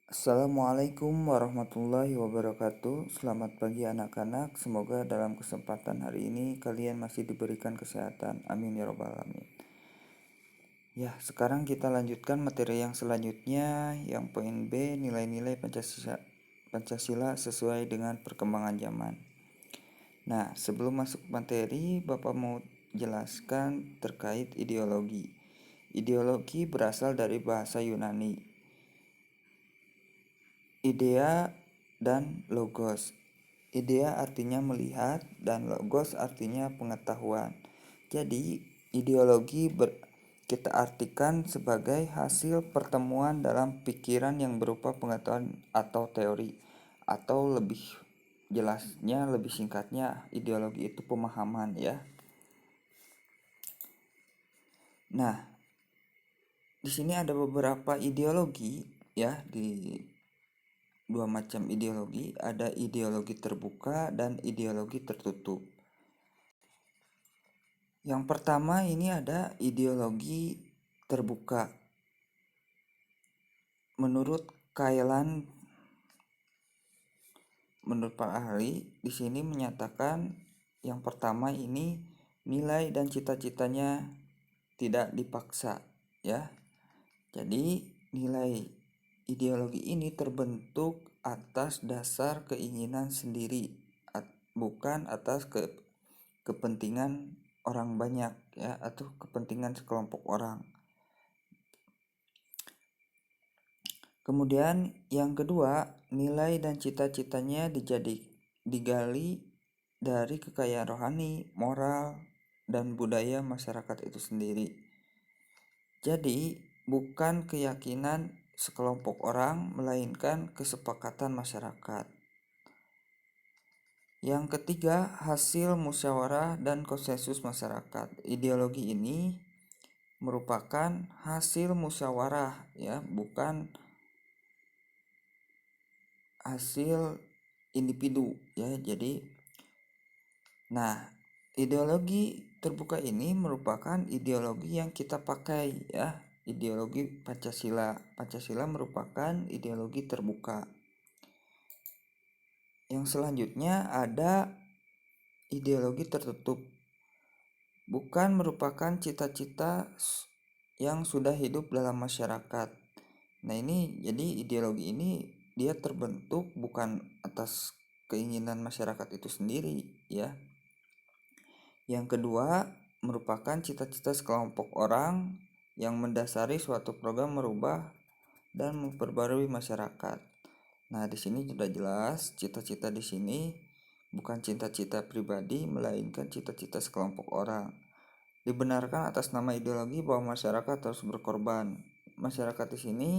Assalamualaikum warahmatullahi wabarakatuh. Selamat pagi anak-anak. Semoga dalam kesempatan hari ini kalian masih diberikan kesehatan. Amin ya robbal alamin. Ya, sekarang kita lanjutkan materi yang selanjutnya, yang poin B, nilai-nilai Pancasila sesuai dengan perkembangan zaman. Nah, sebelum masuk materi, Bapak mau jelaskan terkait ideologi. Ideologi berasal dari bahasa Yunani, idea dan logos. Idea artinya melihat dan logos artinya pengetahuan. Jadi, ideologi kita artikan sebagai hasil pertemuan dalam pikiran yang berupa pengetahuan atau teori. Atau lebih jelasnya, lebih singkatnya, ideologi itu pemahaman ya. Nah, di sini ada beberapa ideologi ya, di dua macam ideologi, ada ideologi terbuka dan ideologi tertutup. Yang pertama ini ada ideologi terbuka. Menurut Pak ahli di sini menyatakan yang pertama ini nilai dan cita-citanya tidak dipaksa ya. Jadi nilai ideologi ini terbentuk atas dasar keinginan sendiri, bukan atas kepentingan orang banyak ya, atau kepentingan sekelompok orang. Kemudian yang kedua, nilai dan cita-citanya digali dari kekayaan rohani, moral, dan budaya masyarakat itu sendiri. Jadi bukan keyakinan sekelompok orang, melainkan kesepakatan masyarakat. Yang ketiga, hasil musyawarah dan konsensus masyarakat. Ideologi ini merupakan hasil musyawarah ya, bukan hasil individu ya. Jadi ideologi terbuka ini merupakan ideologi yang kita pakai ya, ideologi Pancasila. Pancasila merupakan ideologi terbuka. Yang selanjutnya ada ideologi tertutup. Bukan merupakan cita-cita yang sudah hidup dalam masyarakat. Nah, ini jadi ideologi ini dia terbentuk bukan atas keinginan masyarakat itu sendiri ya. Yang kedua, merupakan cita-cita sekelompok orang yang mendasari suatu program merubah dan memperbarui masyarakat. Nah, di sini sudah jelas cita-cita di sini bukan cita-cita pribadi melainkan cita-cita sekelompok orang. Dibenarkan atas nama ideologi bahwa masyarakat harus berkorban. Masyarakat di sini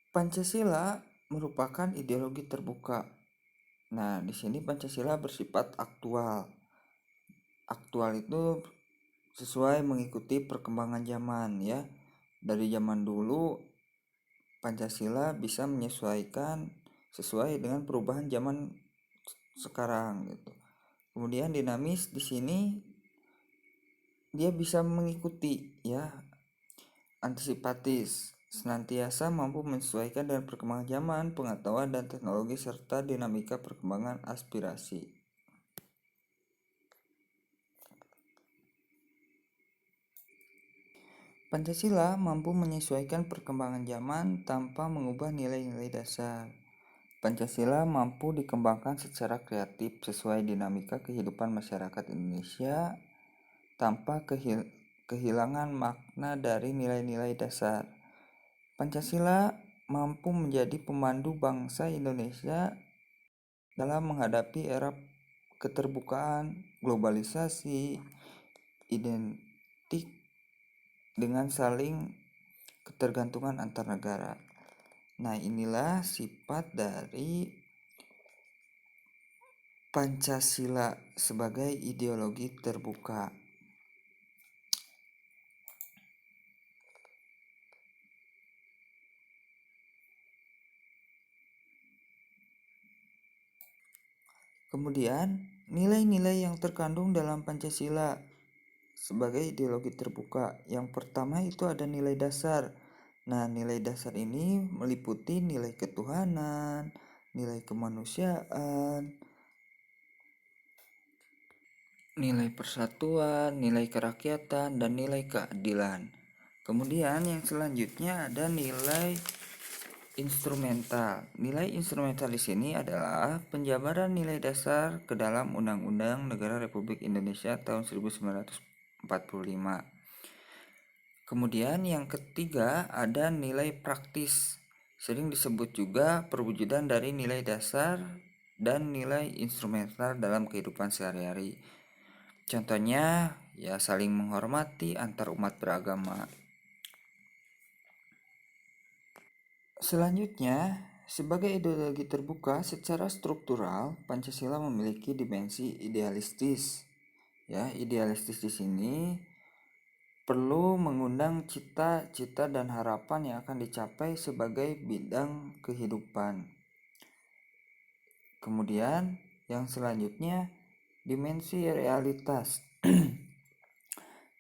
Pancasila merupakan ideologi terbuka. Nah, di sini Pancasila bersifat aktual. Aktual itu sesuai mengikuti perkembangan zaman ya. Dari zaman dulu Pancasila bisa menyesuaikan sesuai dengan perubahan zaman sekarang gitu. Kemudian dinamis di sini dia bisa mengikuti ya, antisipatis, senantiasa mampu menyesuaikan dengan perkembangan zaman, pengetahuan dan teknologi serta dinamika perkembangan aspirasi. Pancasila mampu menyesuaikan perkembangan zaman tanpa mengubah nilai-nilai dasar. Pancasila mampu dikembangkan secara kreatif sesuai dinamika kehidupan masyarakat Indonesia tanpa kehilangan makna dari nilai-nilai dasar. Pancasila mampu menjadi pemandu bangsa Indonesia dalam menghadapi era keterbukaan, globalisasi, identik dengan saling ketergantungan antar negara. Nah, inilah sifat dari Pancasila sebagai ideologi terbuka. Kemudian, nilai-nilai yang terkandung dalam Pancasila sebagai ideologi terbuka. Yang pertama itu ada nilai dasar. Nah, nilai dasar ini meliputi nilai ketuhanan, nilai kemanusiaan, nilai persatuan, nilai kerakyatan, dan nilai keadilan. Kemudian yang selanjutnya ada nilai instrumental. Nilai instrumental di sini adalah penjabaran nilai dasar ke dalam Undang-Undang Negara Republik Indonesia tahun 1945. Kemudian yang ketiga ada nilai praktis. Sering disebut juga perwujudan dari nilai dasar dan nilai instrumental dalam kehidupan sehari-hari. Contohnya ya saling menghormati antar umat beragama. Selanjutnya, sebagai ideologi terbuka secara struktural, Pancasila memiliki dimensi idealistis. Ya, idealistis di sini perlu mengundang cita-cita dan harapan yang akan dicapai sebagai bidang kehidupan. Kemudian, yang selanjutnya dimensi realitas.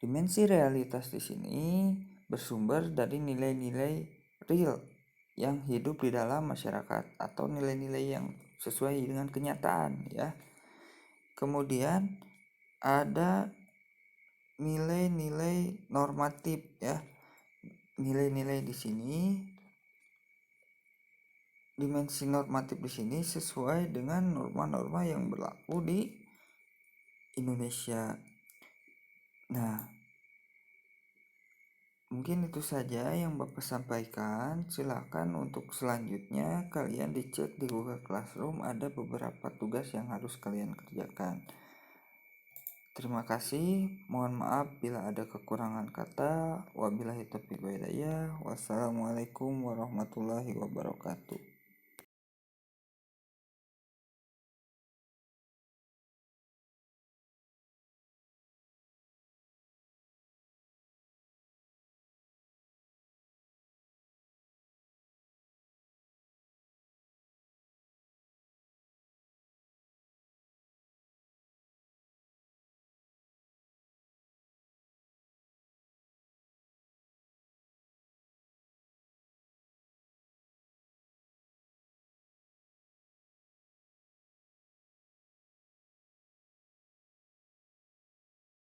Dimensi realitas di sini bersumber dari nilai-nilai real yang hidup di dalam masyarakat atau nilai-nilai yang sesuai dengan kenyataan ya. Kemudian ada nilai-nilai normatif ya. Nilai-nilai di sini, dimensi normatif di sini sesuai dengan norma-norma yang berlaku di Indonesia. Nah, mungkin itu saja yang Bapak sampaikan. Silakan untuk selanjutnya kalian dicek di Google Classroom, ada beberapa tugas yang harus kalian kerjakan. Terima kasih. Mohon maaf bila ada kekurangan kata. Wabillahi taufiq wal hidayah. Wassalamualaikum warahmatullahi wabarakatuh.